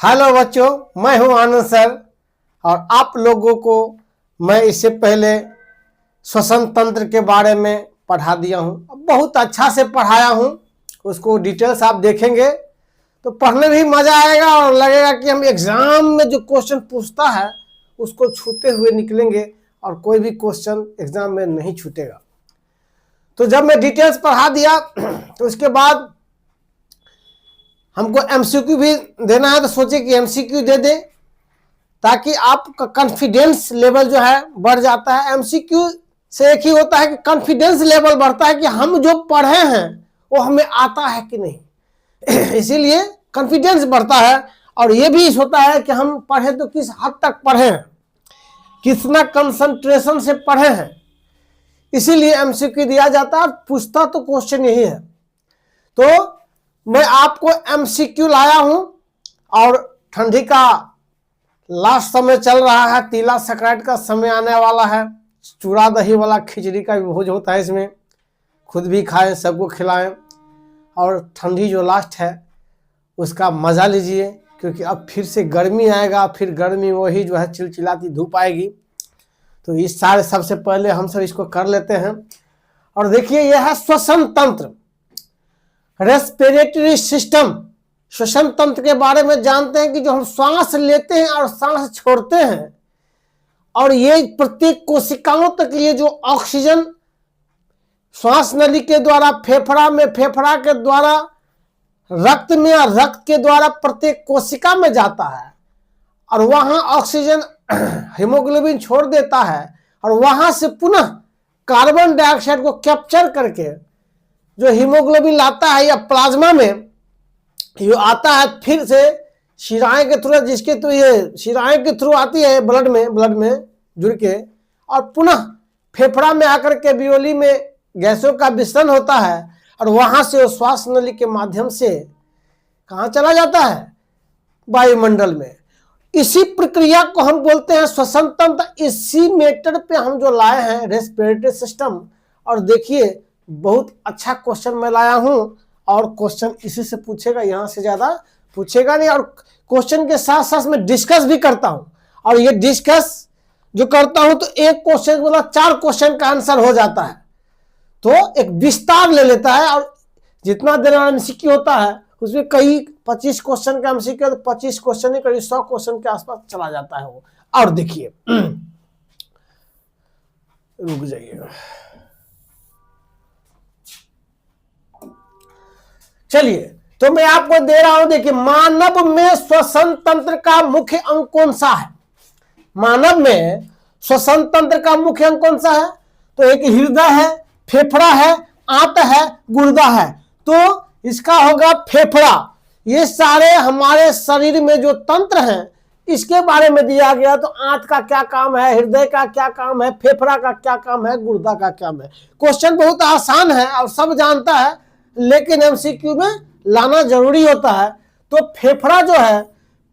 Hello बच्चों, मैं हूं आनंद सर और आप लोगों को मैं इससे पहले श्वसन तंत्र के बारे में पढ़ा दिया हूं। बहुत अच्छा से पढ़ाया हूं, उसको डिटेल्स आप देखेंगे तो पढ़ने में भी मजा आएगा और लगेगा कि हम एग्जाम में जो क्वेश्चन पूछता है उसको छूते हुए निकलेंगे और कोई भी क्वेश्चन एग्जाम में नहीं छूटेगा। तो जब मैं डिटेल्स पढ़ा दिया तो उसके बाद हमको एमसीक्यू भी देना है, तो सोचे कि एमसीक्यू दे दे ताकि आपका कॉन्फिडेंस लेवल जो है बढ़ जाता है। एमसीक्यू से एक ही होता है कि कॉन्फिडेंस लेवल बढ़ता है कि हम जो पढ़े हैं वो हमें आता है कि नहीं इसीलिए कॉन्फिडेंस बढ़ता है। और ये भी होता है कि हम पढ़े तो किस हद तक पढ़े हैं, कितना कंसंट्रेशन से पढ़े हैं, इसीलिए एमसीक्यू दिया जाता है। पूछता तो क्वेश्चन यही है। तो मैं आपको एमसीक्यू लाया हूं और ठंडी का लास्ट समय चल रहा है, तीला संक्रांति का समय आने वाला है। चूड़ा दही वाला खिचड़ी का भी भोज होता है, इसमें खुद भी खाएं, सबको खिलाएं और ठंडी जो लास्ट है उसका मजा लीजिए, क्योंकि अब फिर से गर्मी आएगा, फिर गर्मी वही जो है चिलचिलाती धूप आएगी। तो इस सारे सबसे पहले हम सब इसको कर लेते हैं। और देखिए यह है श्वसन तंत्र, रेस्पिरेटरी सिस्टम। श्वसन तंत्र के बारे में जानते हैं कि जो हम सांस लेते हैं और सांस छोड़ते हैं, और ये प्रत्येक कोशिकाओं तक ये जो ऑक्सीजन श्वास नली के द्वारा फेफड़ा में, फेफड़ा के द्वारा रक्त में और रक्त के द्वारा प्रत्येक कोशिका में जाता है और वहां ऑक्सीजन हीमोग्लोबिन छोड़ देता है और वहां से पुनः कार्बन डाइऑक्साइड को कैप्चर करके जो हीमोग्लोबिन लाता है या प्लाज्मा में ये आता है, फिर से शिराएं के थ्रू, जिसके थ्रू ये शिराएं के थ्रू आती है ब्लड में जुड़ के, और पुनः फेफड़ा में आकर के बियोली में गैसों का विसरण होता है और वहां से वो श्वास नली के माध्यम से कहाँ चला जाता है, वायुमंडल में। इसी प्रक्रिया को हम बोलते हैं श्वसन तंत्र। इसी मेथड पे हम जो लाए हैं रेस्पिरेटरी सिस्टम। और देखिए बहुत अच्छा क्वेश्चन मैं लाया हूं और क्वेश्चन इसी से पूछेगा, यहां से ज्यादा पूछेगा नहीं। और क्वेश्चन के साथ साथ मैं डिस्कस भी करता हूं, और ये डिस्कस जो करता हूं तो एक क्वेश्चन बोला 4 क्वेश्चन का आंसर हो जाता है, तो एक विस्तार ले लेता है। और जितना देर एमसीक्यू होता है उसमें कई 25 क्वेश्चन का एमसीक्यू, तो 25 क्वेश्चन नहीं करीब 100 क्वेश्चन के आसपास चला जाता है वो। और देखिए रुक जाइएगा, चलिए तो मैं आपको दे रहा हूं। देखिए मानव में श्वसन तंत्र का मुख्य अंग कौन सा है? मानव में श्वसन तंत्र का मुख्य अंग कौन सा है? तो एक हृदय है, फेफड़ा है, आंत है, गुर्दा है। तो इसका होगा फेफड़ा। ये सारे हमारे शरीर में जो तंत्र हैं इसके बारे में दिया गया। तो आंत का क्या काम है, हृदय का क्या काम है, फेफड़ा का क्या काम है, गुर्दा का क्या काम है। क्वेश्चन बहुत आसान है और सब जानता है, लेकिन एमसीक्यू में लाना जरूरी होता है। तो फेफड़ा जो है,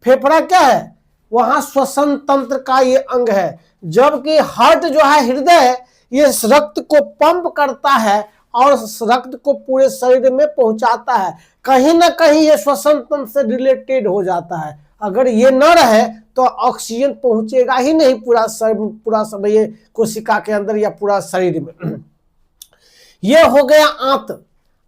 फेफड़ा क्या है? वहां श्वसन तंत्र का ये अंग है। जबकि हार्ट जो है, हृदय, ये रक्त को पंप करता है और रक्त को पूरे शरीर में पहुंचाता है। कहीं ना कहीं ये श्वसन तंत्र से रिलेटेड हो जाता है। अगर ये न रहे तो ऑक्सीजन पहुंचेगा ही नहीं पूरा समय ये कोशिका के अंदर या पूरा शरीर में। ये हो गया आंत।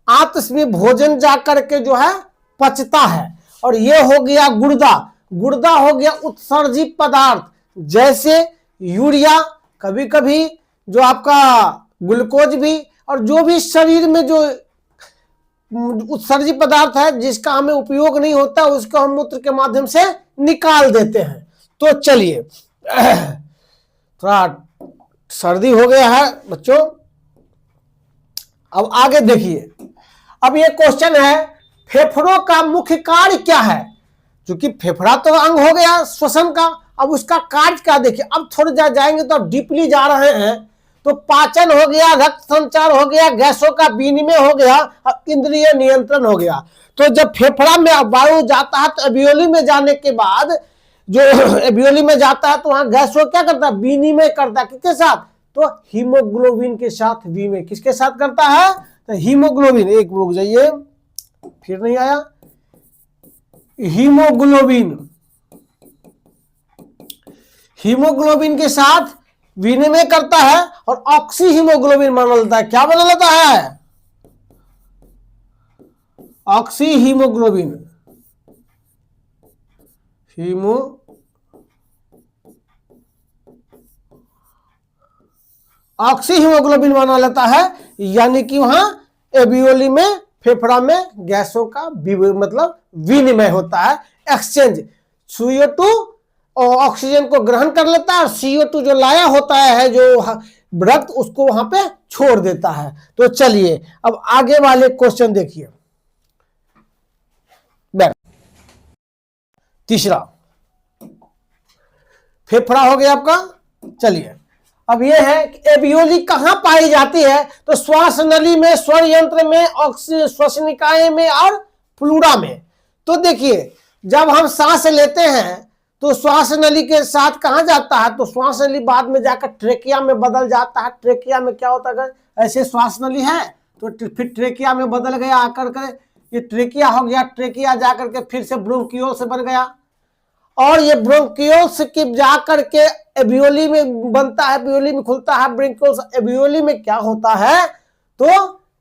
आंत में भोजन जाकर के जो है पचता है। और ये हो गया गुर्दा। गुर्दा हो गया उत्सर्जित पदार्थ, जैसे यूरिया, कभी कभी जो आपका ग्लूकोज भी, और जो भी शरीर में जो उत्सर्जित पदार्थ है जिसका हमें उपयोग नहीं होता उसको हम मूत्र के माध्यम से निकाल देते हैं। तो चलिए थोड़ा सर्दी हो गया है बच्चों, अब आगे देखिए। अब ये क्वेश्चन है फेफड़ों का मुख्य कार्य क्या है? क्योंकि फेफड़ा तो अंग हो गया श्वसन का, अब उसका कार्य क्या देखिए। अब थोड़े जाएंगे तो अब डीपली जा रहे हैं। तो पाचन हो गया, रक्त संचार हो गया, गैसों का विनिमय हो गया और इंद्रिय नियंत्रण हो गया। तो जब फेफड़ा में वायु जाता है तो एबियोली में जाने के बाद जो एबियोली में जाता है तो वहां गैसों क्या करता है? विनिमय करता है। किसके साथ? तो हीमोग्लोबिन के साथ विनिमय। किसके साथ करता है? तो हीमोग्लोबिन। एक रुक जाइए, फिर नहीं आया, हीमोग्लोबिन। हीमोग्लोबिन के साथ विनिमय करता है और ऑक्सी हीमोग्लोबिन बना लेता है। क्या बना लेता है? ऑक्सी हीमोग्लोबिन, ऑक्सी हीमोग्लोबिन बना लेता है, यानी कि वहां एबियोली में, फेफड़ा में गैसों का मतलब विनिमय होता है, एक्सचेंज। CO2 और ऑक्सीजन को ग्रहण कर लेता है और CO2 जो लाया होता है, जो रक्त, उसको वहां पे छोड़ देता है। तो चलिए अब आगे वाले क्वेश्चन देखिए। तीसरा फेफड़ा हो गया आपका। चलिए अब यह है कि एबियोली कहां पाई जाती है? तो श्वास नली में, स्वर यंत्र में, श्वसनिकाएं में और प्लूरा में। तो देखिए जब हम सांस लेते हैं तो श्वास नली के साथ कहां जाता है? तो श्वास नली बाद में जाकर ट्रेकिया में बदल जाता है। ट्रेकिया में क्या होता है? ऐसे श्वास नली है तो फिर ट्रेकिया में बदल गया, आकर के ये ट्रेकिया हो गया। ट्रेकिया जाकर के फिर से ब्रोंकियोल से बन गया और ये ब्रोंकियोल्स के जाकर के एबियोली में बनता है, एबियोली में खुलता है ब्रोंकियोल्स। एबियोली में क्या होता है? तो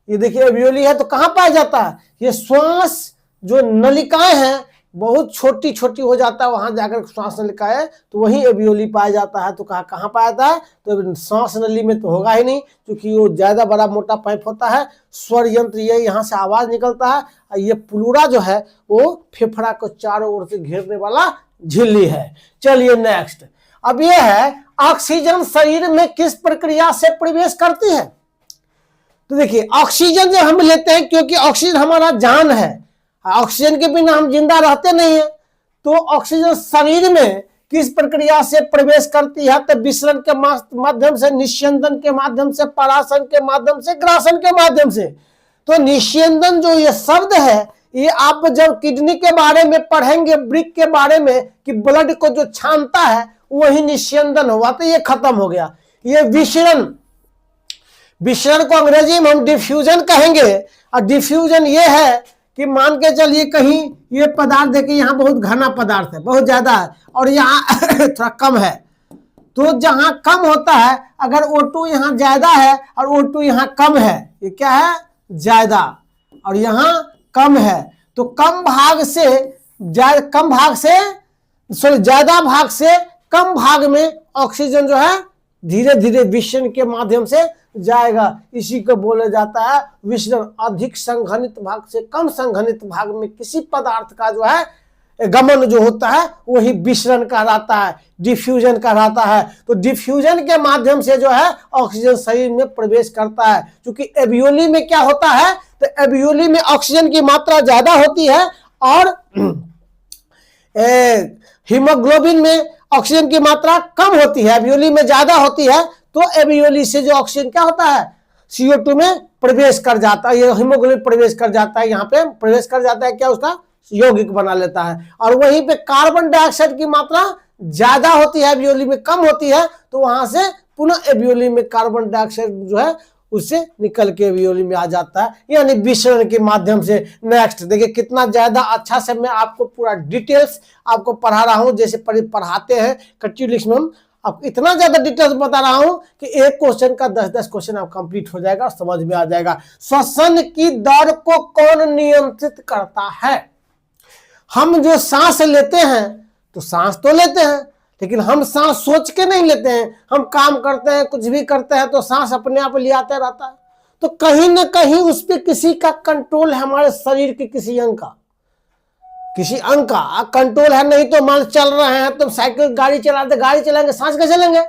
ये देखिए एबियोली है तो कहां पाया जाता है? ये श्वास जो नलिकाएं हैं बहुत छोटी छोटी हो जाता है, वहां जाकर श्वास नलिकाएं, तो वही एबियोली पाया जाता है। तो कहां पाया जाता है? तो श्वास नली में तो होगा ही नहीं, क्योंकि वो ज्यादा बड़ा मोटा पाइप होता है। स्वर यंत्र ये यहाँ से आवाज निकलता है और ये प्लूरा जो है वो फेफड़ा को चारों ओर से घेरने वाला झिल्ली है। चलिए नेक्स्ट, अब ये है ऑक्सीजन शरीर में किस प्रक्रिया से प्रवेश करती है? तो देखिए ऑक्सीजन जो हम लेते हैं, क्योंकि ऑक्सीजन हमारा जान है, ऑक्सीजन के बिना हम जिंदा रहते नहीं है। तो ऑक्सीजन शरीर में किस प्रक्रिया से प्रवेश करती है? तो विसरण के माध्यम से, निस्यंदन के माध्यम से, परासन के माध्यम से, ग्रासन के माध्यम से। तो निस्यंदन जो ये शब्द है, ये आप जब किडनी के बारे में पढ़ेंगे, ब्रिक के बारे में, कि ब्लड को जो छानता है वही निस्यंदन हुआ, तो ये खत्म हो गया। ये विसरण, विसरण को अंग्रेजी में हम डिफ्यूजन कहेंगे। और डिफ्यूजन ये है कि मान के चलिए कहीं ये पदार्थ देखिए यहाँ बहुत घना पदार्थ है, बहुत ज्यादा है, और यहाँ थोड़ा कम है। तो जहां कम होता है, अगर O2 यहाँ ज्यादा है और O2 यहाँ कम है, ये क्या है? ज्यादा, और यहाँ कम है, तो ज्यादा भाग से कम भाग में ऑक्सीजन जो है धीरे धीरे विसरण के माध्यम से जाएगा। इसी को बोला जाता है विसरण। अधिक संघनित भाग से कम संघनित भाग में किसी पदार्थ का जो है गमन जो होता है वही विसरण कहलाता है, डिफ्यूजन कहलाता है। तो डिफ्यूजन के माध्यम से जो है ऑक्सीजन शरीर में प्रवेश करता है। क्योंकि एबियोली में क्या होता है? तो एबियोली में ऑक्सीजन की मात्रा ज्यादा होती है और हीमोग्लोबिन में ऑक्सीजन की मात्रा कम होती है, एबियोली में ज्यादा होती है। तो एबियोली से जो ऑक्सीजन क्या होता है? CO2 में प्रवेश कर जाता है, ये हीमोग्लोबिन प्रवेश कर जाता है, यहाँ पे प्रवेश कर जाता है, क्या उसका यौगिक बना लेता है। और वहीं पे कार्बन डाइऑक्साइड की मात्रा ज्यादा होती है, एबियोली में कम होती है, तो वहां से पुनः एबियोली में कार्बन डाइऑक्साइड जो है उससे निकल के एबियोली में आ जाता है, यानी विसरण के माध्यम से। नेक्स्ट देखिए कितना ज्यादा अच्छा से मैं आपको पूरा डिटेल्स आपको पढ़ा रहा हूं, जैसे पढ़ाते हैं कट्यूलिक्स में। आपको इतना ज्यादा डिटेल्स बता रहा हूं कि एक क्वेश्चन का 10-10 क्वेश्चन आप कंप्लीट हो जाएगा और समझ में आ जाएगा। श्वसन की दर को कौन नियंत्रित करता है? हम जो सांस लेते हैं, तो सांस तो लेते हैं, लेकिन हम सांस सोच के नहीं लेते हैं। हम काम करते हैं, कुछ भी करते हैं, तो सांस अपने आप ले आता रहता है। तो कहीं ना कहीं उस पर किसी का कंट्रोल है, हमारे शरीर के किसी अंग का, किसी अंग का कंट्रोल है। नहीं तो मान चल रहे हैं, तो साइकिल गाड़ी चलाते, गाड़ी चलाएंगे, सांस कैसे लेंगे?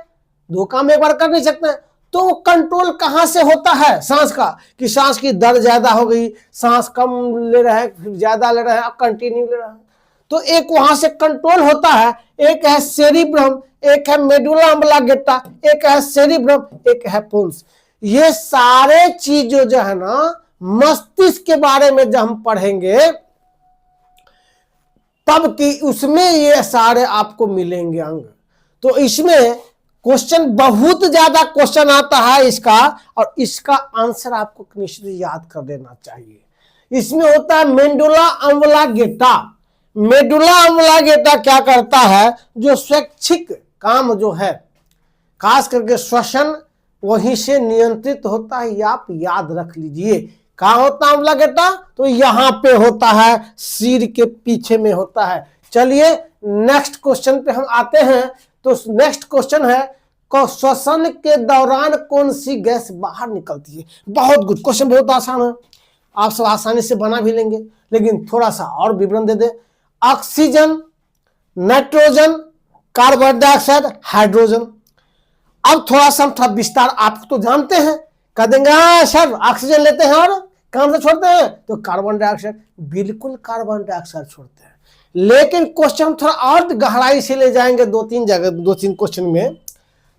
दो काम एक बार कर नहीं सकते हैं। तो कंट्रोल कहां से होता है? सांस का, कि सांस की दर ज्यादा हो गई, सांस कम ले रहे हैं, फिर ज्यादा ले रहे हैं, कंटिन्यू ले रहे हैं, तो एक वहां से कंट्रोल होता है। एक है सेरिब्रम, एक है मेडुला ऑब्लांगेटा, एक है सेरिब्रम, एक है पोन्स। ये सारे चीजों जो है ना मस्तिष्क के बारे में जब हम पढ़ेंगे तब कि उसमें ये सारे आपको मिलेंगे अंग। तो इसमें क्वेश्चन बहुत ज्यादा क्वेश्चन आता है इसका, और इसका आंसर आपको निश्चित याद कर देना चाहिए। इसमें होता है मेडुला ऑब्लांगेटा। मेडुला ऑब्लांगेटा क्या करता है? जो स्वैच्छिक काम जो है खास करके श्वसन वहीं से नियंत्रित होता है, ये आप याद रख लीजिए। कहाँ होता है अम्ला बेटा? तो यहाँ पे होता है, सिर के पीछे में होता है। चलिए नेक्स्ट क्वेश्चन पे हम आते हैं। तो नेक्स्ट क्वेश्चन है श्वसन के दौरान कौन सी गैस बाहर निकलती है? बहुत गुड क्वेश्चन, बहुत आसान है, आप सब आसानी से बना भी लेंगे, लेकिन थोड़ा सा और विवरण दे दे। Oxygen, nitrogen, carbon dioxide, hydrogen. अब थोड़ा सा थोड़ा विस्तार, आप तो जानते हैं, कह देंगे हाँ सर ऑक्सीजन लेते हैं और कौन सा छोड़ते हैं? तो कार्बन डाइऑक्साइड। बिल्कुल कार्बन डाइऑक्साइड छोड़ते हैं, लेकिन क्वेश्चन थोड़ा और गहराई से ले जाएंगे, दो तीन क्वेश्चन में।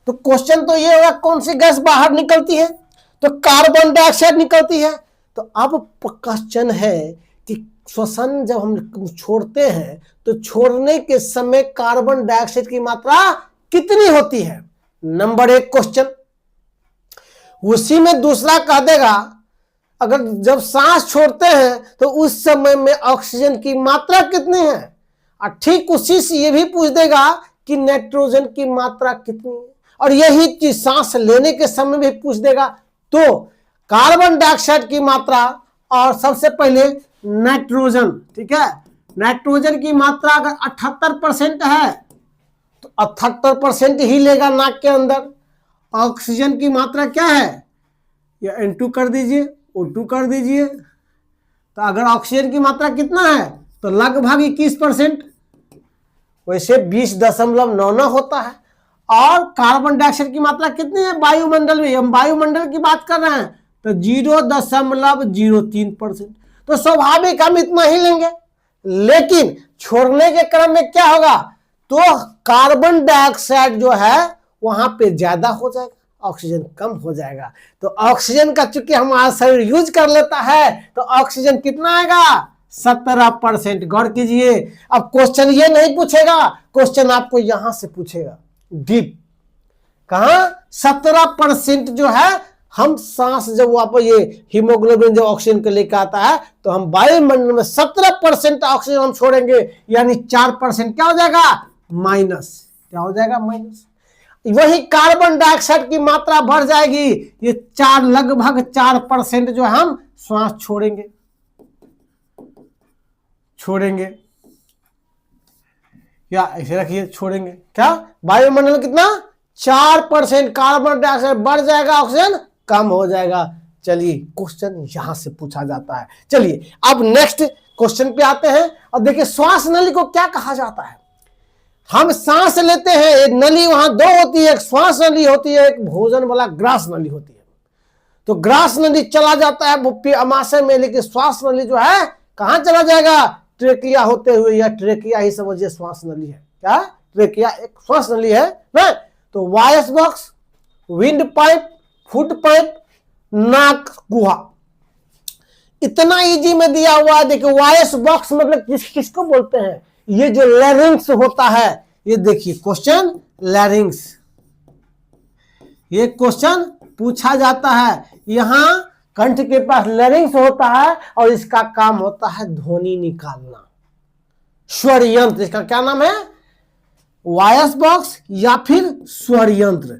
तो क्वेश्चन तो ये होगा कौन सी गैस बाहर निकलती है? तो कार्बन डाइऑक्साइड निकलती है। तो अब क्वेश्चन है कि श्वसन जब हम छोड़ते हैं तो छोड़ने के समय कार्बन डाइऑक्साइड की मात्रा कितनी होती है? Number 1 question. उसी में दूसरा कह देगा अगर जब सांस छोड़ते हैं तो उस समय में ऑक्सीजन की मात्रा कितनी है, और ठीक उसी से ये भी पूछ देगा कि नाइट्रोजन की मात्रा कितनी है, और यही चीज सांस लेने के समय भी पूछ देगा। तो कार्बन डाइऑक्साइड की मात्रा और सबसे पहले नाइट्रोजन, ठीक है, नाइट्रोजन की मात्रा अगर 78% है तो 78% ही लेगा नाक के अंदर। ऑक्सीजन की मात्रा क्या है? या N2 कर दीजिए, O2 कर दीजिए। तो अगर ऑक्सीजन की मात्रा कितना है तो लगभग 21%, वैसे 20.99 होता है। और कार्बन डाइऑक्साइड की मात्रा कितनी है वायुमंडल में? हम वायुमंडल की बात कर रहे हैं तो 0.03%। तो स्वाभाविक हम इतना ही लेंगे, लेकिन छोड़ने के क्रम में क्या होगा? तो कार्बन डाइऑक्साइड जो है वहां पे ज्यादा हो जाएगा, ऑक्सीजन कम हो जाएगा। तो ऑक्सीजन का चूंकि हमारा शरीर यूज कर लेता है तो ऑक्सीजन कितना आएगा? 17%। गौर कीजिए, अब क्वेश्चन ये नहीं पूछेगा, क्वेश्चन आपको यहां से पूछेगा डीप। कहा 17% जो है हम सांस जब वापस ये हीमोग्लोबिन जब ऑक्सीजन को लेकर आता है तो हम वायुमंडल में 17% ऑक्सीजन हम छोड़ेंगे, यानी 4% क्या हो जाएगा? माइनस। क्या हो जाएगा? माइनस। वही कार्बन डाइऑक्साइड की मात्रा बढ़ जाएगी, ये लगभग 4% जो हम श्वास छोड़ेंगे या ऐसे रखिए, छोड़ेंगे। क्या वायुमंडल में कितना? 4% कार्बन डाइऑक्साइड बढ़ जाएगा, ऑक्सीजन कम हो जाएगा। चलिए क्वेश्चन यहां से पूछा जाता है। चलिए अब नेक्स्ट क्वेश्चन पे आते हैं और देखिए श्वास नली को क्या कहा जाता है। हम सांस लेते हैं, एक नली वहां दो होती है, एक श्वास नली होती है, एक भोजन वाला ग्रास नली होती है। तो ग्रास नली चला जाता है अमाशय में, लेकिन श्वास नली जो है कहां चला जाएगा? ट्रेकिया होते हुए, या ट्रेकिया ही समझिए श्वास नली है। क्या ट्रेकिया एक श्वास नली है ना? तो voice box, wind pipe, food pipe, नाक गुहा, इतना इजी में दिया हुआ है। देखिए वॉइस बॉक्स मतलब किसको बोलते हैं? ये जो लैरिंग्स होता है, ये देखिए क्वेश्चन लैरिंग्स, ये क्वेश्चन पूछा जाता है। यहां कंठ के पास लैरिंग्स होता है और इसका काम होता है ध्वनि निकालना, स्वर यंत्र। इसका क्या नाम है? वॉइस बॉक्स या फिर स्वर यंत्र।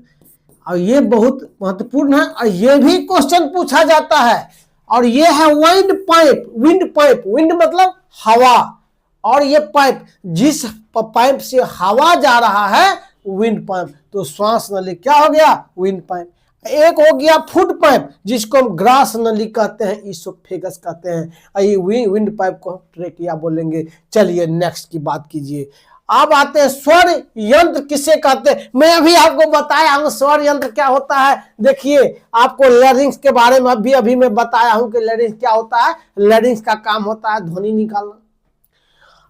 और ये बहुत महत्वपूर्ण है और ये भी क्वेश्चन पूछा जाता है। और ये है wind pipe. Wind pipe, wind मतलब हवा, और ये पाइप, जिस पाइप से हवा जा रहा है विंड पाइप। तो श्वास नली क्या हो गया? Wind pipe. एक हो गया फूड पाइप, जिसको हम ग्रास नली कहते हैं, इसोफेगस कहते हैं। ये विंड पाइप को हम ट्रेकिया बोलेंगे। चलिए नेक्स्ट की बात कीजिए। अब आते हैं स्वर यंत्र किसे कहते हैं। मैं अभी आपको बताया हूं स्वर यंत्र क्या होता है। देखिए आपको लैरिंग्स के बारे में अभी मैं बताया हूं कि लैरिंग्स क्या होता है। लैरिंग्स का काम होता है ध्वनि निकालना।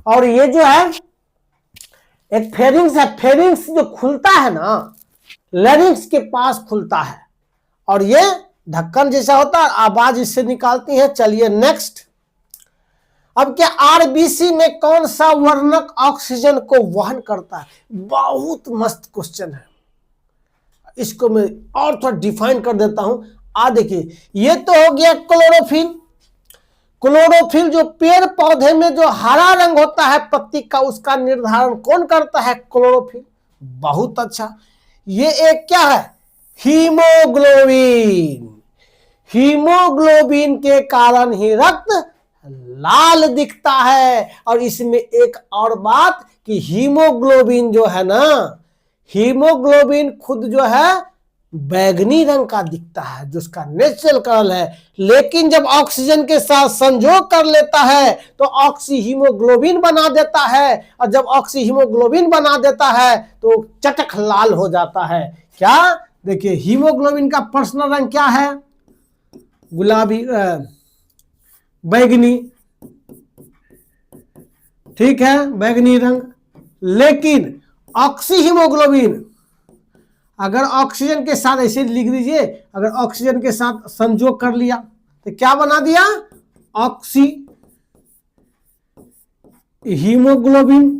और ये जो है एक फेरिंग्स है, फेरिंग्स जो खुलता है ना, लैरिंग्स के पास खुलता है, और ये ढक्कन जैसा होता है, आवाज इससे निकालती है। चलिए नेक्स्ट। अब क्या आरबीसी में कौन सा वर्णक ऑक्सीजन को वहन करता है? बहुत मस्त क्वेश्चन है, इसको मैं और थोड़ा डिफाइन कर देता हूं। देखिए ये तो हो गया क्लोरोफिल। क्लोरोफिल जो पेड़ पौधे में जो हरा रंग होता है पत्ती का, उसका निर्धारण कौन करता है? क्लोरोफिल। बहुत अच्छा। ये एक क्या है? हीमोग्लोबिन। हीमोग्लोबिन के कारण ही रक्त लाल दिखता है। और इसमें एक और बात कि हीमोग्लोबिन जो है ना, हीमोग्लोबिन खुद जो है बैगनी रंग का दिखता है, जो उसका नेचुरल कलर है। लेकिन जब ऑक्सीजन के साथ संयोग कर लेता है तो ऑक्सी हीमोग्लोबिन बना देता है। और जब ऑक्सी हीमोग्लोबिन बना देता है तो चटक लाल हो जाता है। क्या? देखिए, हीमोग्लोबिन का पर्सनल रंग क्या है? गुलाबी, बैगनी, ठीक है, बैगनी रंग। लेकिन ऑक्सी हीमोग्लोबिन अगर ऑक्सीजन के साथ, ऐसे लिख दीजिए, अगर ऑक्सीजन के साथ संयोग कर लिया तो क्या बना दिया? Oxy haemoglobin.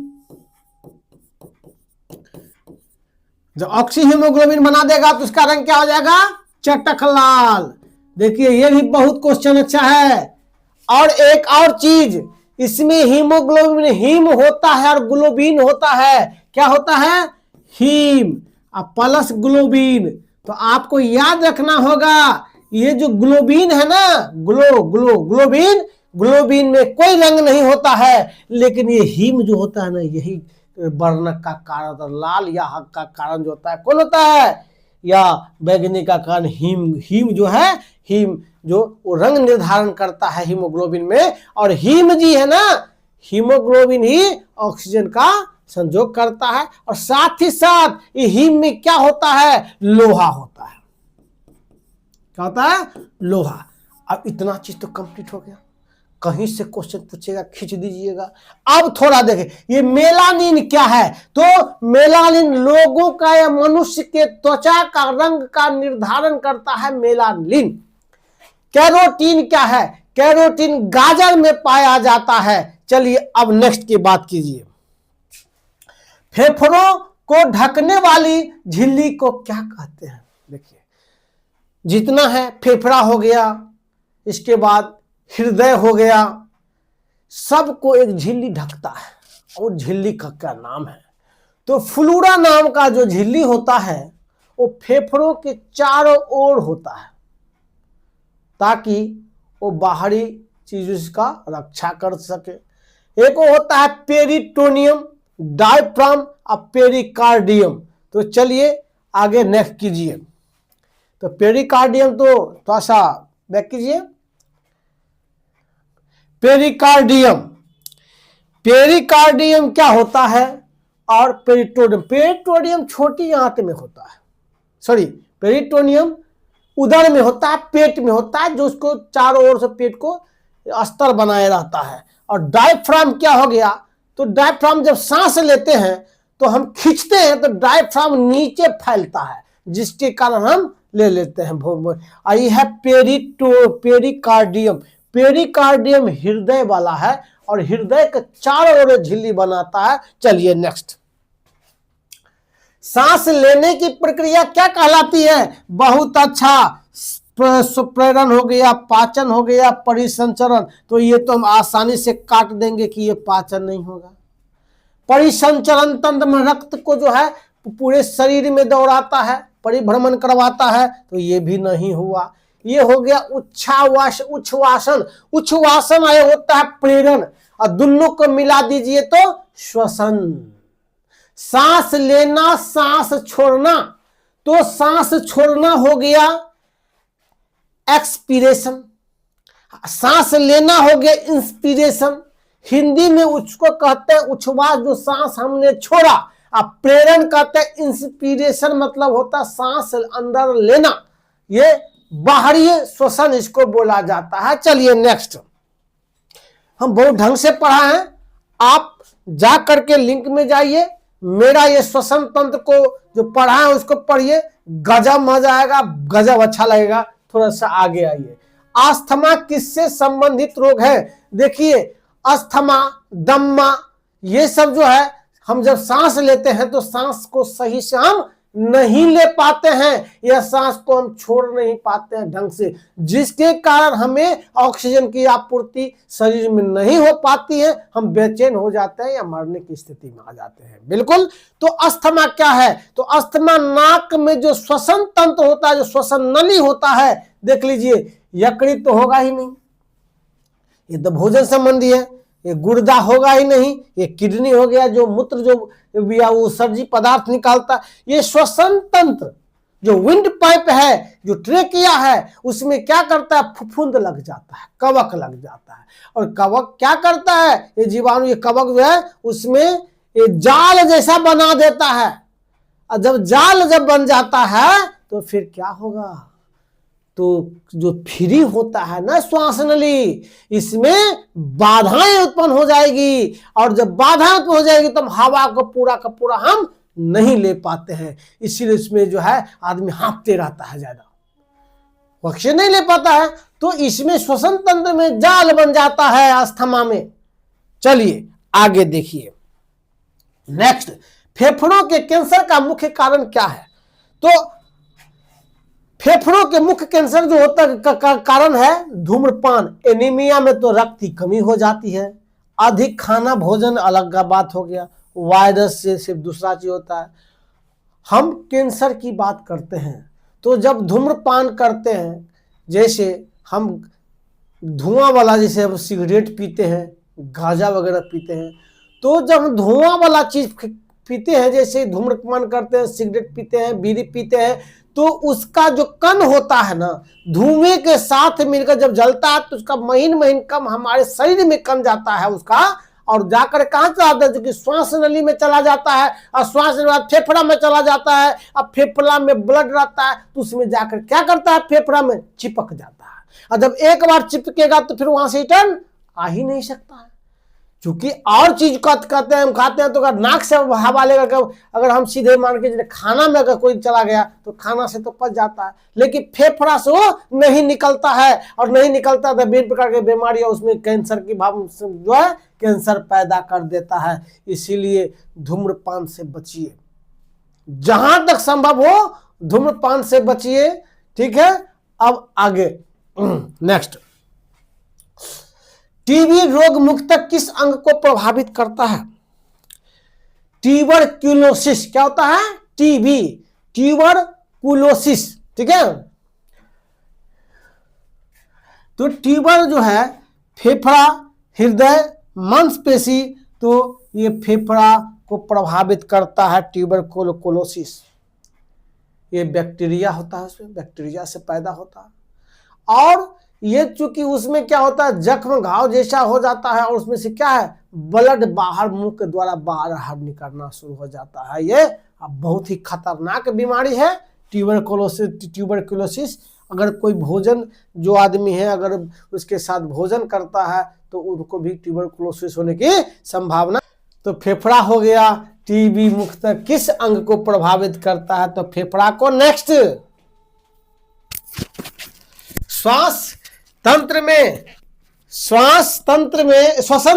जब ऑक्सी हीमोग्लोबिन बना देगा तो उसका रंग क्या हो जाएगा? चटक लाल। देखिए, ये भी बहुत क्वेश्चन अच्छा है। और एक और चीज, इसमें हीमोग्लोबिन, हीम होता है और ग्लोबिन होता है। क्या होता है? Heme plus globin. तो आपको याद रखना होगा, ये जो ग्लोबिन है ना, ग्लोबिन, ग्लोबिन में कोई रंग नहीं होता है। लेकिन ये हीम जो होता है ना, यही वर्णक का कारण, लाल या हक का कारण जो होता है, कौन होता है? या बैगनी का कारण हीम। हीम जो है, हीम जो वो रंग निर्धारण करता है हीमोग्लोबिन में। और हीम जी है ना, हीमोग्लोबिन ही ऑक्सीजन का संयोग करता है। और साथ ही साथ ये हीम में क्या होता है? लोहा होता है। क्या होता है? लोहा। अब इतना चीज तो कंप्लीट हो गया। कहीं से क्वेश्चन पूछेगा, खींच दीजिएगा। अब थोड़ा देखें, ये मेलानिन क्या है? तो मेलानिन लोगों का या मनुष्य के त्वचा का रंग का निर्धारण करता है मेलानिन। कैरोटीन क्या है? कैरोटीन गाजर में पाया जाता है। चलिए अब नेक्स्ट की बात कीजिए। फेफड़ों को ढकने वाली झिल्ली को क्या कहते हैं? देखिए, जितना है, फेफड़ा हो गया, इसके बाद हृदय हो गया, सबको एक झिल्ली ढकता है। और झिल्ली का क्या नाम है? तो फ्लूरा नाम का जो झिल्ली होता है वो फेफड़ों के चारों ओर होता है, ताकि वो बाहरी चीजों का रक्षा कर सके। एक होता है पेरिटोनियम, डायफ्राम और पेरिकार्डियम। तो चलिए आगे नेक्स्ट कीजिए। तो पेरिकार्डियम तो थोड़ा सा बैक कीजिए। पेरिकार्डियम, पेरिकार्डियम क्या होता है? और पेरिटोनियम, पेरिटोनियम छोटी आंत में होता है, सॉरी, पेरिटोनियम उदर में होता है, पेट में होता है, जो उसको चारों ओर से पेट को अस्तर बनाए रहता है। और डायफ्राम क्या हो गया? तो डायफ्राम जब सांस लेते हैं तो हम खींचते हैं तो डायफ्राम नीचे फैलता है, जिसके कारण हम ले लेते हैं। आई है पेरिकार्डियम। पेरिकार्डियम हृदय वाला है और हृदय के चारों ओर झिल्ली बनाता है। चलिए नेक्स्ट। सांस लेने की प्रक्रिया क्या कहलाती है? बहुत अच्छा, प्रेरण हो गया, पाचन हो गया, परिसंचरण। तो ये तो हम आसानी से काट देंगे कि ये पाचन नहीं होगा। परिसंचरण तंत्र में रक्त को जो है पूरे शरीर में दौड़ाता है, परिभ्रमण करवाता है, तो ये भी नहीं हुआ। ये हो गया उच्छ्वासन। उच्छ्वासन आए होता है प्रेरण, और दोनों को मिला दीजिए तो श्वसन। सांस लेना, सांस छोड़ना, तो सांस छोड़ना हो गया एक्सपीरेशन, सांस लेना हो गया इंस्पिरेशन। हिंदी में उसको कहते हैं उच्छ्वास, जो सांस हमने छोड़ा। अब प्रेरण कहते हैं इंस्पिरेशन, मतलब होता है सांस अंदर लेना, ये बाहरी श्वसन इसको बोला जाता है। चलिए नेक्स्ट। हम बहुत ढंग से पढ़ा है, आप जा करके लिंक में जाइए, मेरा ये श्वसन तंत्र को जो पढ़ा है उसको पढ़िए, गजब मजा आएगा, गजब अच्छा लगेगा। थोड़ा सा आगे आइए। अस्थमा किससे संबंधित रोग है? देखिए, अस्थमा, दम्मा, ये सब जो है, हम जब सांस लेते हैं तो सांस को सही से हम नहीं ले पाते हैं, यह सांस को हम छोड़ नहीं पाते हैं ढंग से, जिसके कारण हमें ऑक्सीजन की आपूर्ति शरीर में नहीं हो पाती है, हम बेचैन हो जाते हैं या मरने की स्थिति में आ जाते हैं। बिल्कुल। तो अस्थमा क्या है? तो अस्थमा नाक में जो श्वसन तंत्र होता है, जो श्वसन नली होता है, देख लीजिए, यकृत तो होगा ही नहीं, ये तो भोजन संबंधी है, ये गुर्दा होगा ही नहीं, ये किडनी हो गया जो मूत्र जो वो सर्जी पदार्थ निकालता, ये श्वसन तंत्र जो विंड पाइप है, जो ट्रेकिया है, उसमें क्या करता है, फफूंद लग जाता है, कवक लग जाता है, और कवक क्या करता है, ये जीवाणु, ये कवक जो है उसमें ये जाल जैसा बना देता है, और जब जाल जब बन जाता है तो फिर क्या होगा, तो जो फ्री होता है ना श्वास नली, इसमें बाधाएं उत्पन्न हो जाएगी, और जब बाधा उत्पन्न हो जाएगी तो हवा को पूरा का पूरा हम नहीं ले पाते हैं, इसीलिए इसमें जो है आदमी हाँफते रहता है, ज्यादा ऑक्सीजन नहीं ले पाता है, तो इसमें श्वसन तंत्र में जाल बन जाता है अस्थमा में। चलिए आगे देखिए नेक्स्ट, फेफड़ों के कैंसर का मुख्य कारण क्या है? तो फेफड़ों के मुख्य कैंसर जो होता है कारण है धूम्रपान, एनीमिया में तो रक्त की कमी हो जाती है, अधिक खाना भोजन अलग का बात हो गया, वायरस से सिर्फ दूसरा चीज होता है। हम कैंसर की बात करते हैं तो जब धूम्रपान करते हैं, जैसे हम धुआं वाला, जैसे हम सिगरेट पीते हैं, गांजा वगैरह पीते हैं, तो जब हम धुआं वाला चीज पीते हैं, जैसे धूम्रपान करते हैं, सिगरेट पीते हैं, बीड़ी पीते हैं, तो उसका जो कण होता है ना, धुएं के साथ मिलकर जब जलता है तो उसका महीन महीन कम हमारे शरीर में कम जाता है उसका, और जाकर कहाँ चला जाता है, जो कि श्वास नली में चला जाता है, और श्वास नली फेफड़ा में चला जाता है, अब फेफड़ा में ब्लड रहता है तो उसमें जाकर क्या करता है, फेफड़ा में चिपक जाता है, और जब एक बार चिपकेगा तो फिर वहां से रिटर्न आ ही नहीं सकता है, क्योंकि और चीज कहते हैं हम खाते हैं तो अगर नाक से हवा लेकर, अगर हम सीधे मान के खाना में अगर कोई चला गया तो खाना से तो पच जाता है, लेकिन फेफड़ा से वो नहीं निकलता है, और नहीं निकलता तो विभिन्न प्रकार की बीमारी है, उसमें कैंसर की भाव जो है कैंसर पैदा कर देता है। इसीलिए धूम्रपान से बचिए, जहां तक संभव हो धूम्रपान से बचिए, ठीक है। अब आगे नेक्स्ट, टीबी रोग मुख्यतः किस अंग को प्रभावित करता है? ट्यूबरक्यूलोसिस क्या होता है? टीबी, ट्यूबरक्यूलोसिस, ठीक है। तो ट्यूबर जो है फेफड़ा, हृदय, मांसपेशी, तो ये फेफड़ा को प्रभावित करता है ट्यूबरक्यूलोसिस। ये बैक्टीरिया होता है, उसमें बैक्टीरिया से पैदा होता है, और ये चूंकि उसमें क्या होता है, जख्म घाव जैसा हो जाता है, और उसमें से क्या है, ब्लड बाहर मुंह के द्वारा बाहर निकलना शुरू हो जाता है। ये बहुत ही खतरनाक बीमारी है ट्यूबरक्यूलोसिस। अगर कोई भोजन जो आदमी है अगर उसके साथ भोजन करता है तो उनको भी ट्यूबरक्यूलोसिस होने की संभावना। तो फेफड़ा हो गया, टीबी मुख्यतः किस अंग को प्रभावित करता है? तो फेफड़ा को। नेक्स्ट, श्वसन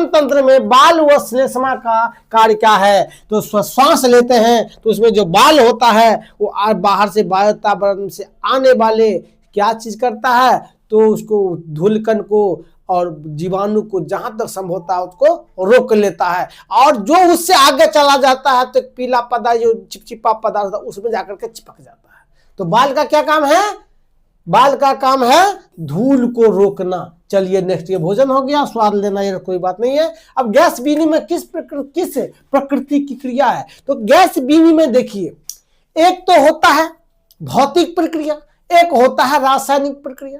तंत्र में बाल व श्लेष्मा का कार्य क्या है? तो श्वास लेते हैं तो उसमें जो बाल होता है वो बाहर से वातावरण से आने वाले क्या चीज करता है, तो उसको धूलकण को और जीवाणु को जहां तक संभव होता है उसको रोक लेता है, और जो उससे आगे चला जाता है तो पीला पदार्थ जो चिपचिपा पदार्थ उसमें जाकर के चिपक जाता है। तो बाल का क्या काम है? बाल का काम है धूल को रोकना। चलिए नेक्स्ट, ये भोजन हो गया, स्वाद लेना ये कोई बात नहीं है। अब गैस विनिमय किस प्रकृति की क्रिया है? तो गैस विनिमय देखिए, एक तो होता है भौतिक प्रक्रिया, एक होता है रासायनिक प्रक्रिया।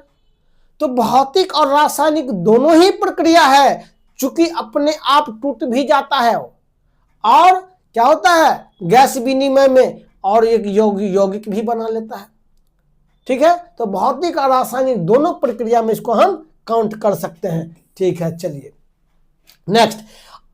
तो भौतिक और रासायनिक दोनों ही प्रक्रिया है, चूंकि अपने आप टूट भी जाता है। और क्या होता है गैस विनिमय में, और एक यौगिक भी बना लेता है, ठीक है। तो भौतिक और रासायनिक दोनों प्रक्रिया में इसको हम काउंट कर सकते हैं, ठीक है। चलिए नेक्स्ट,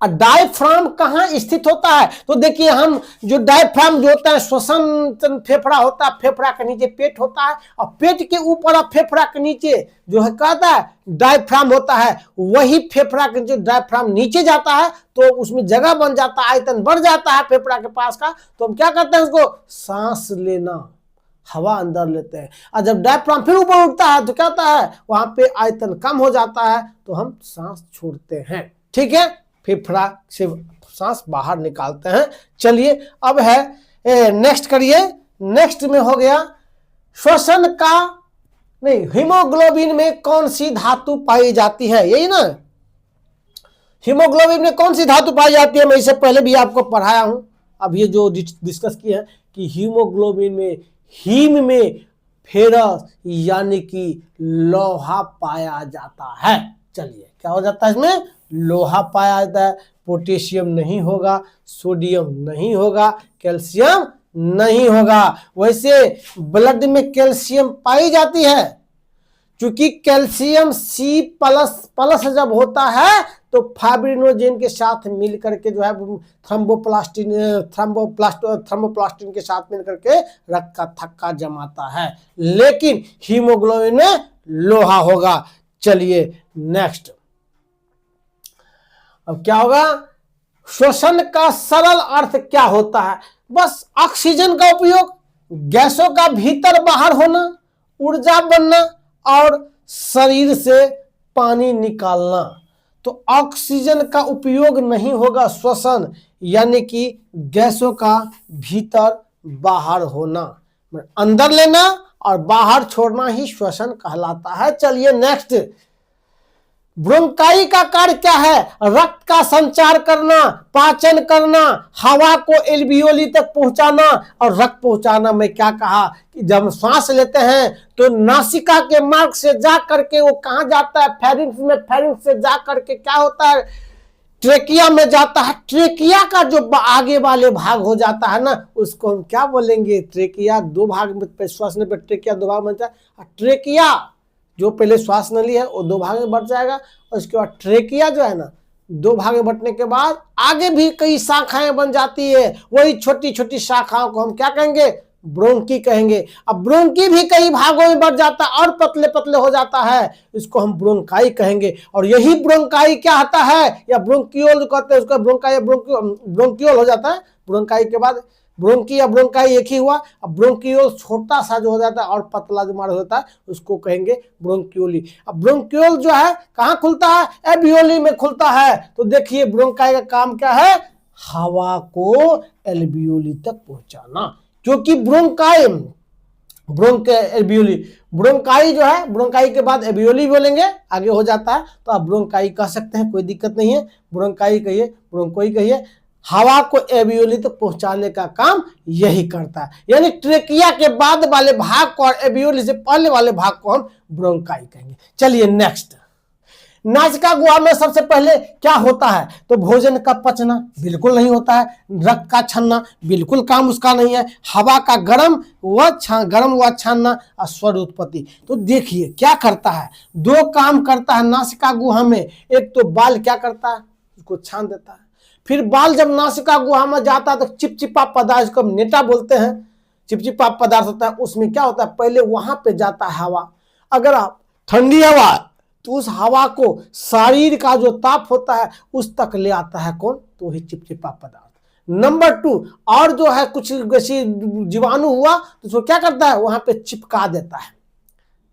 और डायफ्राम कहाँ स्थित होता है? तो देखिए, हम जो डायफ्राम जो होता है श्वसन फेफड़ा होता है, फेफड़ा के नीचे पेट होता है और पेट के ऊपर और फेफड़ा के नीचे जो है कहता है डायफ्राम होता है। वही फेफड़ा के जो डायफ्राम नीचे जाता है तो उसमें जगह बन जाता है, आयतन बढ़ जाता है फेफड़ा के पास का, तो हम क्या करते हैं उसको सांस लेना, हवा अंदर लेते हैं। और जब डायफ्राम फिर ऊपर उठता है तो क्या होता है, वहां पे आयतन कम हो जाता है तो हम सांस छोड़ते हैं। ठीक है, फेफड़ा से सांस बाहर निकालते हैं। चलिए अब है नेक्स्ट करिए। नेक्स्ट में हो गया श्वसन का, नहीं, हीमोग्लोबिन में कौन सी धातु पाई जाती है, यही ना, हीमोग्लोबिन में कौन सी धातु पाई जाती है? मैं इससे पहले भी आपको पढ़ाया हूं। अब ये जो डिस्कस किया है कि हीमोग्लोबिन में, हीम में फेरस यानी कि लोहा पाया जाता है। चलिए क्या हो जाता है इसमें, लोहा पाया जाता है। पोटेशियम नहीं होगा, सोडियम नहीं होगा, कैल्शियम नहीं होगा। वैसे ब्लड में कैल्शियम पाई जाती है, क्योंकि कैल्शियम सी प्लस प्लस जब होता है तो फाइब्रिनोजेन के साथ मिल करके जो है थ्रोम्बोप्लास्टिन के साथ मिल करके रक्त का थक्का जमाता है, लेकिन हीमोग्लोबिन में लोहा होगा। चलिए नेक्स्ट, अब क्या होगा, श्वसन का सरल अर्थ क्या होता है? बस ऑक्सीजन का उपयोग, गैसों का भीतर बाहर होना, ऊर्जा बनना और शरीर से पानी निकालना। तो ऑक्सीजन का उपयोग नहीं होगा श्वसन, यानी कि गैसों का भीतर बाहर होना, अंदर लेना और बाहर छोड़ना ही श्वसन कहलाता है। चलिए नेक्स्ट, ब्रोंकाई का कार्य क्या है? रक्त का संचार करना, पाचन करना, हवा को एल्वियोली तक पहुंचाना और रक्त पहुंचाना। मैं क्या कहा कि जब हम श्वास लेते हैं तो नासिका के मार्ग से जा करके वो कहां जाता है, फेरिंक्स में, फेरिंक्स से जा करके क्या होता है, ट्रेकिया में जाता है। ट्रेकिया का जो आगे वाले भाग हो जाता है ना, उसको हम क्या बोलेंगे, ट्रेकिया दो भाग में, श्वास में ट्रेकिया दो भाग बनता है। ट्रेकिया जो पहले श्वास नली है वो दो भाग में बट जाएगा और उसके बाद ट्रेकिया जो है ना, दो भाग में बटने के बाद आगे भी कई शाखाएं बन जाती है। वही छोटी छोटी शाखाओं को हम क्या कहेंगे, ब्रोंकी कहेंगे। अब ब्रोंकी भी कई भागों में बढ़ जाता है और पतले पतले हो जाता है, इसको हम ब्रोंकाई कहेंगे। और यही ब्रोंकाई क्या आता है, या ब्रोंकियोल कहते हैं उसका, ब्रोंकाई ब्रोंकियोल हो जाता है। ब्रोंकाई के बाद ब्रोंकी या ब्रोंकाई एक ही हुआ। अब ब्रोंकियोल छोटा सा जो हो जाता है और पतला जो मार्ग होता है उसको कहेंगे ब्रोंकियोली। अब ब्रोंकियोल जो है कहाँ खुलता है, एल्वियोली में खुलता है। तो देखिए ब्रोंकाई का काम क्या है, हवा को एल्वियोली तक पहुंचाना, क्योंकि ब्रोंकाई एल्वियोली, ब्रोंकाई जो है, ब्रोंकाई के बाद एल्वियोली बोलेंगे, आगे हो जाता है तो आप ब्रोंकाई कह सकते हैं, कोई दिक्कत नहीं है। ब्रोंकाई कहिए, ब्रोंकोई कहिए, हवा को एल्वियोली तक पहुंचाने का काम यही करता है। यानी ट्रेकिया के बाद वाले भाग को और एल्वियोली से पहले वाले भाग को हम ब्रोंकाई कहेंगे। चलिए नेक्स्ट, नासिका गुहा में सबसे पहले क्या होता है, तो भोजन का पचना बिल्कुल नहीं होता है, रक्त का छानना बिल्कुल काम उसका नहीं है, हवा का गरम व छानना और स्वर उत्पत्ति। तो देखिए क्या करता है, दो काम करता है नासिका गुहा में। एक तो बाल क्या करता है, उसको छान देता है। फिर बाल जब नासिका गुहा में जाता है तो चिपचिपा पदार्थ, जिसको हम नेटा बोलते हैं, चिपचिपा पदार्थ होता है, उसमें क्या होता है, पहले वहां पे जाता है हवा। अगर आप ठंडी हवा तो उस हवा को शरीर का जो ताप होता है उस तक ले आता है कौन, तो ही चिपचिपा पदार्थ। नंबर 2, और जो है कुछ ऐसी जीवाणु हुआ तो उसको क्या करता है, वहां पे चिपका देता है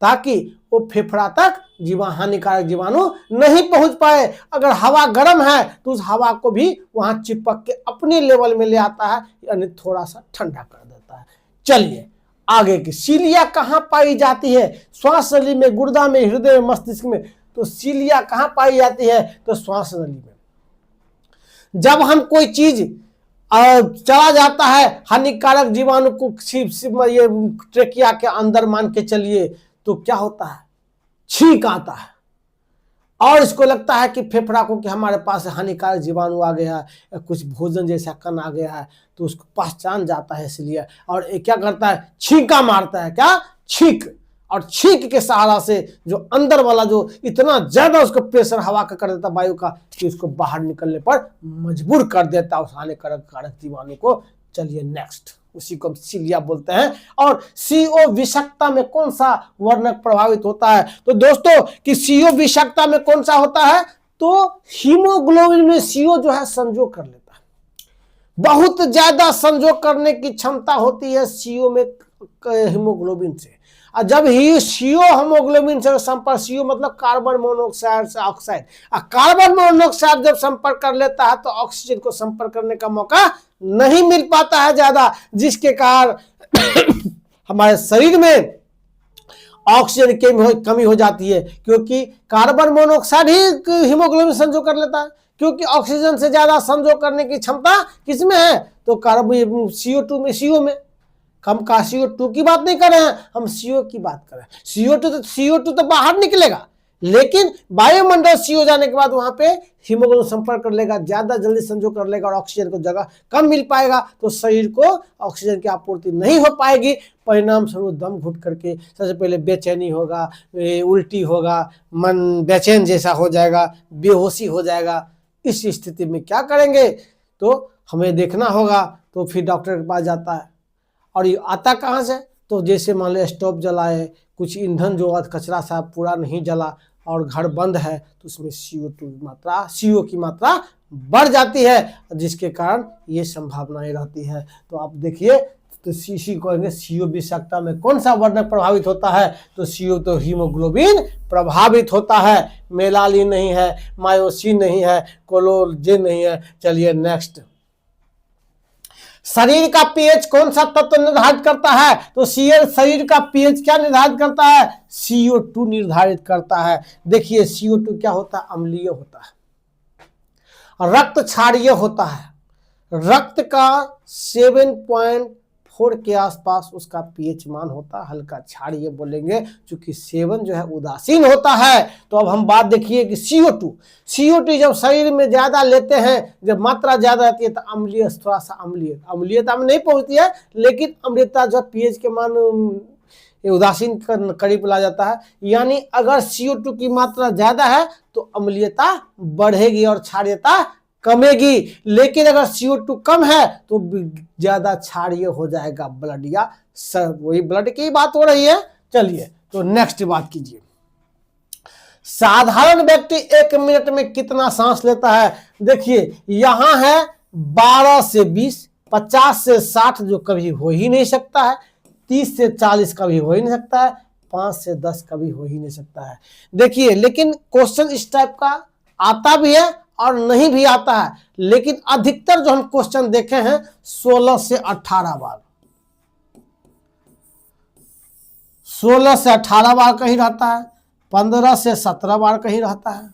ताकि वो फेफड़ा तक हानिकारक जीवाणु नहीं पहुंच पाए। अगर हवा गर्म है तो उस हवा को भी वहां चिपक के अपने लेवल में ले आता है, यानी थोड़ा सा ठंडा कर देता है। चलिए आगे की, सीलिया कहाँ पाई जाती है, श्वास नली में, गुर्दा में, हृदय में, मस्तिष्क में। तो सीलिया कहाँ पाई जाती है, तो श्वास नली में। जब हम कोई चीज चला जाता है हानिकारक जीवाणु को ये ट्रेकिया के अंदर मान के चलिए, तो क्या होता है, छींक आता है और इसको लगता है कि फेफड़ा को कि हमारे पास हानिकारक जीवाणु आ गया है या कुछ भोजन जैसा कण आ गया है, तो उसको पहचान जाता है इसलिए, और क्या करता है, छींका मारता है, क्या, छींक, और छींक के सहारा से जो अंदर वाला जो इतना ज्यादा उसको प्रेशर हवा का कर देता वायु का कि उसको बाहर निकलने पर मजबूर कर देता उस हानिकारक जीवाणु को। चलिए नेक्स्ट, उसी को हम सीलिया बोलते हैं। और CO विषाक्तता में कौन सा वर्णक प्रभावित होता है? तो दोस्तों कि CO विषाक्तता में कौन सा होता है? तो हीमोग्लोबिन में CO जो है संजोग कर लेता है, बहुत ज्यादा संजोग करने की क्षमता होती है CO में हीमोग्लोबिन से। और जब ही CO हीमोग्लोबिन से संपर्क, CO मतलब कार्बन मोनोऑक्साइड से ऑक्साइड, कार्बन मोनोऑक्साइड जब संपर्क कर लेता है तो ऑक्सीजन को संपर्क करने का मौका नहीं मिल पाता है ज्यादा, जिसके कारण हमारे शरीर में ऑक्सीजन की कमी हो जाती है, क्योंकि कार्बन मोनोऑक्साइड ही हीमोग्लोबिन संजोग कर लेता है, क्योंकि ऑक्सीजन से ज्यादा संजोग करने की क्षमता किसमें है? तो कार्बन CO2 में, CO में। हम का CO2 की बात नहीं कर रहे हैं, हम CO की बात कर रहे हैं। CO2 तो बाहर निकलेगा, लेकिन वायुमंडल CO जाने के बाद वहां पे हीमोग्लोबिन संपर्क कर लेगा, ज्यादा जल्दी संजोग कर लेगा और ऑक्सीजन को जगह कम मिल पाएगा, तो शरीर को ऑक्सीजन की आपूर्ति नहीं हो पाएगी। परिणाम स्वरूप दम घुट करके सबसे पहले बेचैनी होगा, उल्टी होगा, मन बेचैन जैसा हो जाएगा, बेहोशी हो जाएगा। इस स्थिति में क्या करेंगे? तो हमें देखना होगा। तो फिर डॉक्टर के पास जाता है। और ये आता कहाँ से? तो जैसे मान लो स्टोव जलाए, कुछ ईंधन जो कचरा सा पूरा नहीं जला और घर बंद है, तो उसमें CO की मात्रा बढ़ जाती है, जिसके कारण ये संभावनाएं रहती है। तो आप देखिए, तो सी कहेंगे CO विषाक्तता में कौन सा वर्णक प्रभावित होता है? तो CO तो हीमोग्लोबिन प्रभावित होता है, मेलानिन नहीं है, मायोसिन नहीं है, कोलेजन नहीं है। चलिए नेक्स्ट, शरीर का पीएच कौन सा तत्व निर्धारित करता है? तो शरीर का पीएच क्या निर्धारित करता है? CO2 निर्धारित करता है। देखिए CO2 क्या होता है? अम्लीय होता है, रक्त क्षारीय होता है, रक्त का 7.4 के आसपास उसका पीएच मान होता है, हल्का क्षारीय बोलेंगे, क्योंकि सेवन जो है उदासीन होता है। तो अब हम बात देखिए कि CO2 जब शरीर में ज्यादा लेते हैं, जब मात्रा ज्यादा रहती है तो अम्लीय, थोड़ा सा अम्लीयता में नहीं पहुंचती है, लेकिन अम्लीयता जो पीएच के मान उदासीन करीब ला जाता है। यानी अगर CO2 की मात्रा ज्यादा है तो अम्लीयता बढ़ेगी और क्षारीयता कमेगी, लेकिन अगर CO2 कम है तो ज्यादा क्षारीय हो जाएगा ब्लड, या वही ब्लड की बात हो रही है। चलिए तो नेक्स्ट बात कीजिए, साधारण व्यक्ति 1 मिनट में कितना सांस लेता है? देखिए यहां है 12 से 20, 50 से 60 जो कभी हो ही नहीं सकता है, 30 से 40 कभी हो ही नहीं सकता है, 5 से 10 कभी हो ही नहीं सकता है। देखिए लेकिन क्वेश्चन इस टाइप का आता भी है और नहीं भी आता है, लेकिन अधिकतर जो हम क्वेश्चन देखे हैं 16 से 18 बार, 16 से 18 बार कहीं रहता है, 15 से 17 बार कहीं रहता है,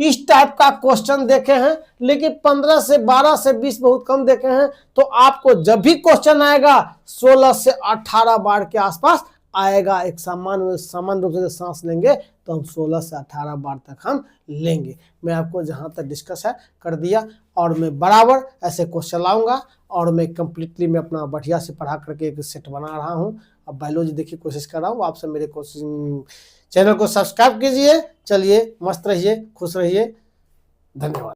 इस टाइप का क्वेश्चन देखे हैं। लेकिन 15 से 12 से 20 बहुत कम देखे हैं। तो आपको जब भी क्वेश्चन आएगा 16 से 18 बार के आसपास आएगा। एक सामान्य रूप से सांस लेंगे तो हम 16 से 18 बार तक हम लेंगे। मैं आपको जहां तक डिस्कस है कर दिया, और मैं बराबर ऐसे क्वेश्चन लाऊंगा, और मैं कंप्लीटली मैं अपना बढ़िया से पढ़ा करके एक सेट बना रहा हूं। अब बायोलॉजी देखिए कोशिश कर रहा हूँ। आपसे मेरे चैनल को सब्सक्राइब कीजिए। चलिए मस्त रहिए, खुश रहिए, धन्यवाद।